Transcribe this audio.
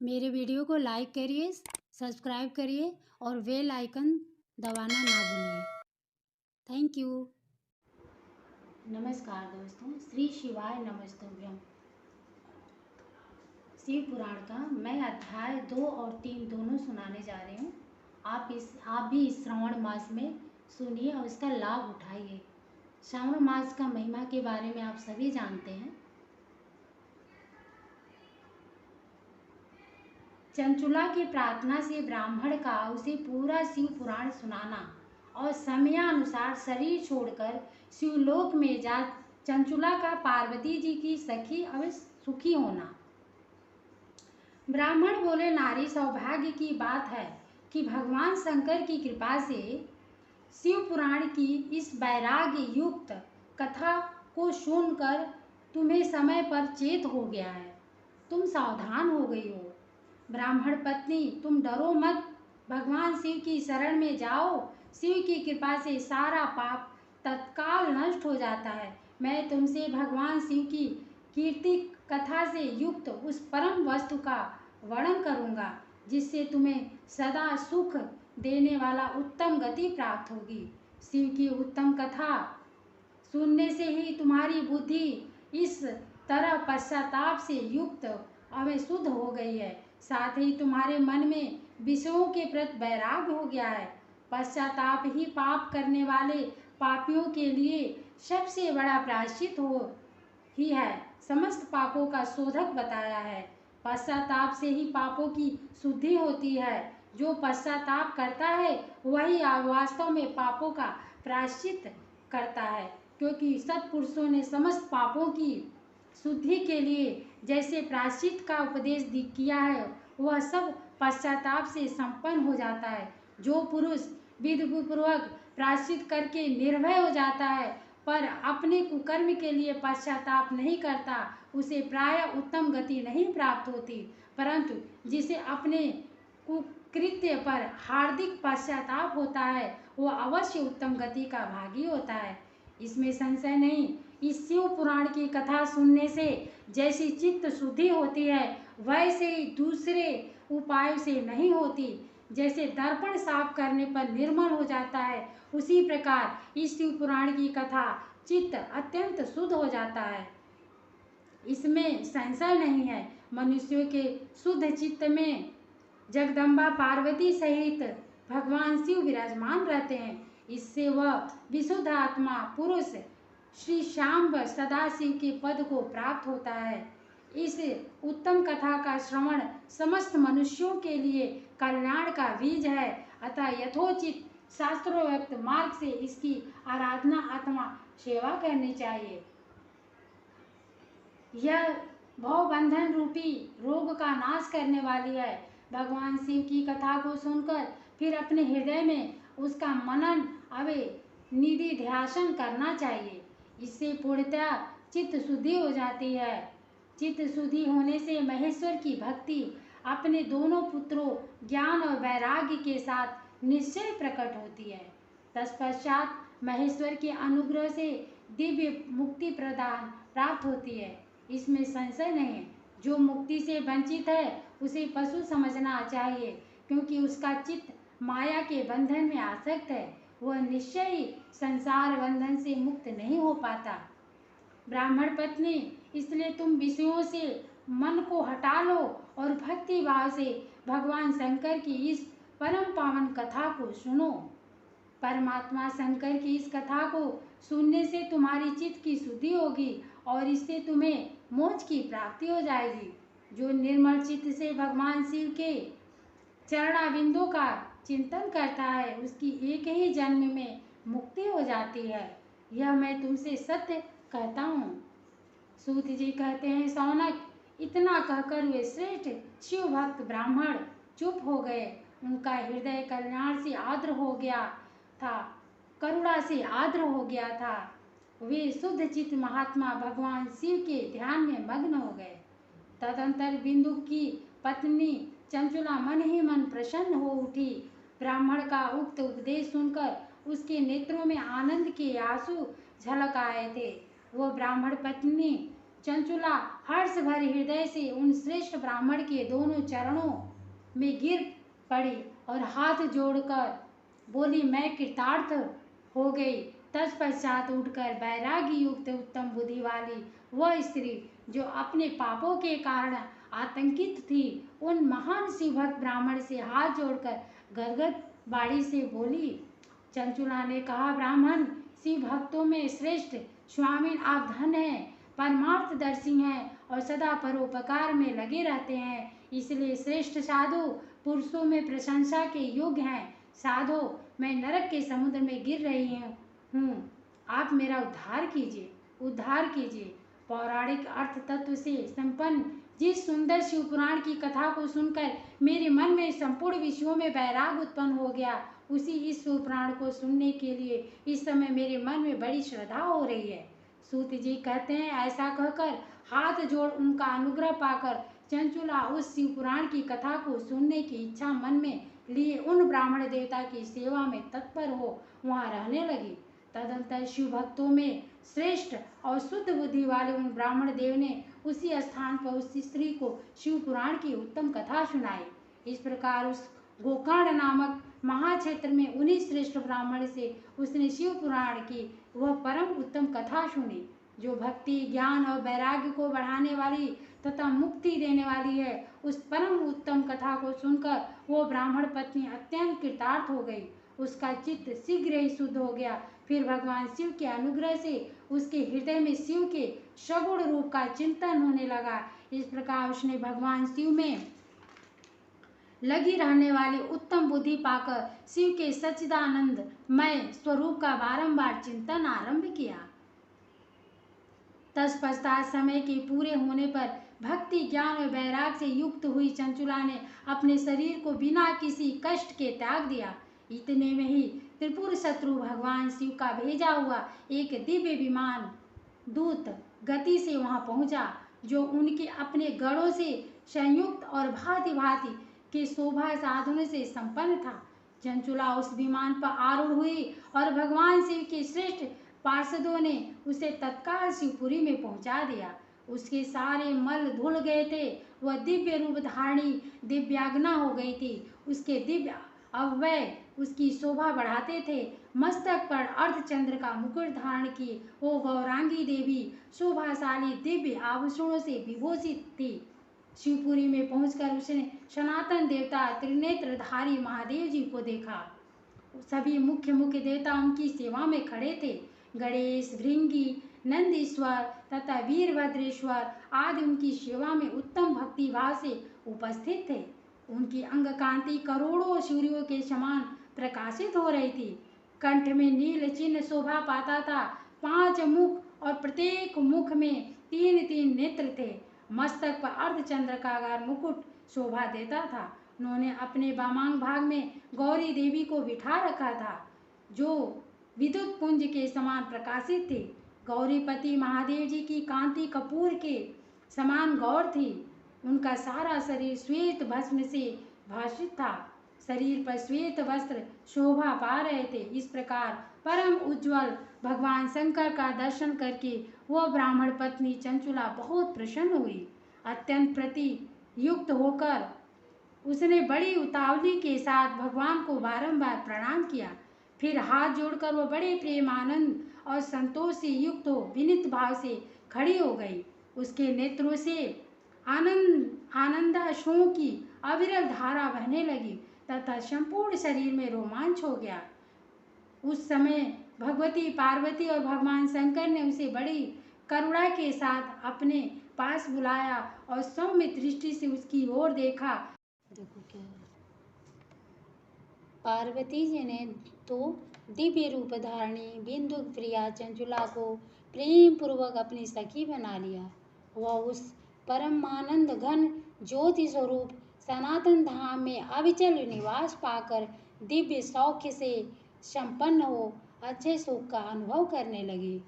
मेरे वीडियो को लाइक करिए, सब्सक्राइब करिए और बेल आइकन दबाना ना भूलिए। Thank you. नमस्कार दोस्तों, श्री शिवाय नमस्तुभ्यम। शिव पुराण का मैं अध्याय 2 और 3 दोनों सुनाने जा रही हूँ। आप भी इस श्रावण मास में सुनिए और इसका लाभ उठाइए। श्रावण मास का महिमा के बारे में आप सभी जानते हैं। चंचुला की प्रार्थना से ब्राह्मण का उसे पूरा शिव पुराण सुनाना और समयानुसार शरीर छोड़कर शिवलोक में जा चंचुला का पार्वती जी की सखी अवश्य सुखी होना। ब्राह्मण बोले, नारी सौभाग्य की बात है कि भगवान शंकर की कृपा से शिव पुराण की इस वैराग्य युक्त कथा को सुनकर तुम्हें समय पर चेत हो गया है, तुम सावधान हो गई हो। ब्राह्मण पत्नी, तुम डरो मत, भगवान शिव की शरण में जाओ। शिव की कृपा से सारा पाप तत्काल नष्ट हो जाता है। मैं तुमसे भगवान शिव की कीर्ति कथा से युक्त उस परम वस्तु का वर्णन करूँगा जिससे तुम्हें सदा सुख देने वाला उत्तम गति प्राप्त होगी। शिव की उत्तम कथा सुनने से ही तुम्हारी बुद्धि इस तरह पश्चाताप से युक्त अवश्य शुद्ध हो गई है, साथ ही तुम्हारे मन में विषयों के प्रति वैराग्य हो गया है। पश्चाताप ही पाप करने वाले पापियों के लिए सबसे बड़ा प्रायश्चित ही है। समस्त पापों का शोधक बताया है। पश्चाताप से ही पापों की शुद्धि होती है। जो पश्चाताप करता है वही वास्तव में पापों का प्रायश्चित करता है, क्योंकि सत्पुरुषों ने समस्त पापों की शुद्धि के लिए जैसे प्रायश्चित का उपदेश किया है वह सब पश्चाताप से संपन्न हो जाता है। जो पुरुष विधिपूर्वक प्रायश्चित करके निर्भय हो जाता है पर अपने कुकर्म के लिए पश्चाताप नहीं करता, उसे प्रायः उत्तम गति नहीं प्राप्त होती, परंतु जिसे अपने कुकृत्य पर हार्दिक पश्चाताप होता है वह अवश्य उत्तम गति का भागी होता है। इसमें संशय नहीं। इस शिव पुराण की कथा सुनने से जैसी चित्त शुद्धि होती है वैसे ही दूसरे उपायों से नहीं होती। जैसे दर्पण साफ करने पर निर्मल हो जाता है, उसी प्रकार इस शिव पुराण की कथा चित्त अत्यंत शुद्ध हो जाता है, इसमें संशय नहीं है। मनुष्यों के शुद्ध चित्त में जगदम्बा पार्वती सहित भगवान शिव विराजमान रहते हैं। इससे वह विशुद्ध आत्मा पुरुष श्री श्याम सदाशिव के पद को प्राप्त होता है। इस उत्तम कथा का श्रवण समस्त मनुष्यों के लिए कल्याण का बीज है, अतः यथोचित शास्त्रोक्त मार्ग से इसकी आराधना अथवा सेवा करनी चाहिए। यह भवबंधन रूपी रोग का नाश करने वाली है। भगवान शिव की कथा को सुनकर फिर अपने हृदय में उसका मनन निधि ध्यान करना चाहिए। इससे पूर्णतः चित्त शुद्धि हो जाती है। चित्त शुद्धि होने से महेश्वर की भक्ति अपने दोनों पुत्रों ज्ञान और वैराग्य के साथ निश्चय प्रकट होती है। तत्पश्चात महेश्वर के अनुग्रह से दिव्य मुक्ति प्रदान प्राप्त होती है, इसमें संशय नहीं है। जो मुक्ति से वंचित है उसे पशु समझना चाहिए, क्योंकि उसका चित्त माया के बंधन में आसक्त है, वह निश्चय ही संसार बंधन से मुक्त नहीं हो पाता। ब्राह्मण पत्नी, इसलिए तुम विषयों से मन को हटा लो और भक्ति भाव से भगवान शंकर की इस परम पावन कथा को सुनो। परमात्मा शंकर की इस कथा को सुनने से तुम्हारी चित्त की शुद्धि होगी और इससे तुम्हें मोक्ष की प्राप्ति हो जाएगी। जो निर्मल चित्त से भगवान शिव के चरणाबिंदों का चिंतन करता है उसकी एक ही जन्म में मुक्ति हो जाती है, यह मैं तुमसे सत्य कहता हूँ। सूत जी कहते हैं, सौनक, इतना कहकर वे श्रेष्ठ शिव भक्त ब्राह्मण चुप हो गए। उनका हृदय कल्याण से आर्द्र हो गया था, करुणा से आर्द्र हो गया था। वे शुद्ध चित्त महात्मा भगवान शिव के ध्यान में मग्न हो गए। तदंतर बिंदु की पत्नी चंचुला मन ही मन प्रसन्न हो उठी। ब्राह्मण का उक्त उपदेश सुनकर उसके नेत्रों में आनंद के आंसू झलक आए थे। वह ब्राह्मण पत्नी चंचुला हर्ष भरे हृदय से उन श्रेष्ठ ब्राह्मण के दोनों चरणों में गिर पड़ी और हाथ जोड़कर बोली, मैं कृतार्थ हो गई। तत्पश्चात उठकर वैराग्य युक्त उत्तम बुद्धि वाली वह स्त्री जो अपने पापों के कारण आतंकित थी, उन महान शिवभक्त ब्राह्मण से हाथ जोड़कर गदगद वाणी से बोली। चंचुला ने कहा, ब्राह्मण शिव भक्तों में श्रेष्ठ स्वामी आप धन हैं, परमार्थदर्शी हैं और सदा परोपकार में लगे रहते हैं, इसलिए श्रेष्ठ साधु पुरुषों में प्रशंसा के योग्य हैं। साधो, मैं नरक के समुद्र में गिर रही हूँ, आप मेरा उद्धार कीजिए। पौराणिक अर्थ तत्व से संपन्न जिस सुंदर शिव पुराण की कथा को सुनकर मेरे मन में संपूर्ण विषयों में वैराग उत्पन्न हो गया, उसी इस शिव पुराण को सुनने के लिए इस समय मेरे मन में बड़ी श्रद्धा हो रही है। सूत जी कहते हैं, ऐसा कहकर हाथ जोड़ उनका अनुग्रह पाकर चंचुला उस शिव पुराण की कथा को सुनने की इच्छा मन में लिए उन ब्राह्मण देवता की सेवा में तत्पर हो वहाँ रहने लगी। तदंतर शिव भक्तों में श्रेष्ठ और शुद्ध बुद्धि वाले उन ब्राह्मण देव ने उसी स्थान पर उस स्त्री को शिव पुराण की उत्तम कथा सुनाई। इस प्रकार उस गोकर्ण नामक महाक्षेत्र में उन्हीं श्रेष्ठ ब्राह्मण से उसने शिव पुराण की वह परम उत्तम कथा सुनी, जो भक्ति, ज्ञान और वैराग्य को बढ़ाने वाली तथा मुक्ति देने वाली है। उस परम उत्तम कथा को सुनकर वो ब्राह्मण पत्नी अत्यंत कृतार्थ हो गई। उसका चित्त शीघ्र ही शुद्ध हो गया। फिर भगवान शिव के अनुग्रह से उसके हृदय में शिव के सगुण रूप का चिंतन होने लगा। इस प्रकार उसने भगवान शिव में लगी रहने वाली उत्तम बुद्धि पाकर शिव के सच्चिदानंदमय स्वरूप का बारंबार चिंतन आरंभ किया। तत्पश्चात समय के पूरे होने पर भक्ति, ज्ञान और वैराग से युक्त हुई चंचुला ने अपने शरीर को बिना किसी कष्ट के त्याग दिया। इतने में ही त्रिपुर शत्रु भगवान शिव का भेजा हुआ एक दिव्य विमान दूत गति से वहां पहुंचा, जो उनके अपने गणों से संयुक्त और भांति भांति के शोभा साधनों से संपन्न था। चंचुला उस विमान पर आरूढ़ हुई और भगवान शिव के श्रेष्ठ पार्षदों ने उसे तत्काल शिवपुरी में पहुंचा दिया। उसके सारे मल धुल गए थे। वह दिव्य रूप धारणी दिव्याग्ना हो गई थी। उसके दिव्य अवयव उसकी शोभा बढ़ाते थे। मस्तक पर अर्धचंद्र का मुकुट धारण की वो गौरांगी देवी शोभाशाली दिव्य आभूषणों से विभूषित थी। शिवपुरी में पहुंचकर उसने सनातन देवता त्रिनेत्रधारी महादेव जी को देखा। सभी मुख्य देवता उनकी सेवा में खड़े थे। गणेश, भृंगी, नंदीश्वर तथा वीरभद्रेश्वर आदि उनकी सेवा में उत्तम भक्ति भाव से उपस्थित थे। उनकी अंग कांति करोड़ों सूर्यों के समान प्रकाशित हो रही थी। कंठ में नील चिन्ह शोभा पाता था। 5 मुख और प्रत्येक मुख में 3-3 नेत्र थे। मस्तक पर अर्धचंद्राकार मुकुट शोभा देता था। उन्होंने अपने वामांग भाग में गौरी देवी को बिठा रखा था, जो विद्युत पुंज के समान प्रकाशित थी। गौरीपति महादेव जी की कांति कपूर के समान गौर थी। उनका सारा शरीर श्वेत भस्म से भाषित था। शरीर पर श्वेत वस्त्र शोभा पा रहे थे। इस प्रकार परम उज्ज्वल भगवान शंकर का दर्शन करके वह ब्राह्मण पत्नी चंचुला बहुत प्रसन्न हुई। अत्यंत प्रति युक्त होकर उसने बड़ी उतावली के साथ भगवान को बारंबार प्रणाम किया। फिर हाथ जोड़कर वह बड़े प्रेम, आनंद और संतोष से युक्त हो विनीत भाव से खड़ी हो गई। उसके नेत्रों से आनंदाश्रुओं की अविरल धारा बहने लगी तथा संपूर्ण शरीर में रोमांच हो गया। उस समय भगवती पार्वती और भगवान शंकर ने उसे बड़ी करुणा के साथ अपने पास बुलाया और सौम्य दृष्टि से उसकी ओर देखा। देखो क्या पार्वती जी ने तो दिव्य रूप धारणी बिंदु प्रिया चंचुला को प्रेम पूर्वक अपनी सखी बना लिया। वह उस परमानंद घन ज्योति स्वरूप सनातन धाम में अविचल निवास पाकर दिव्य सौख्य से संपन्न हो अच्छे सुख का अनुभव करने लगी।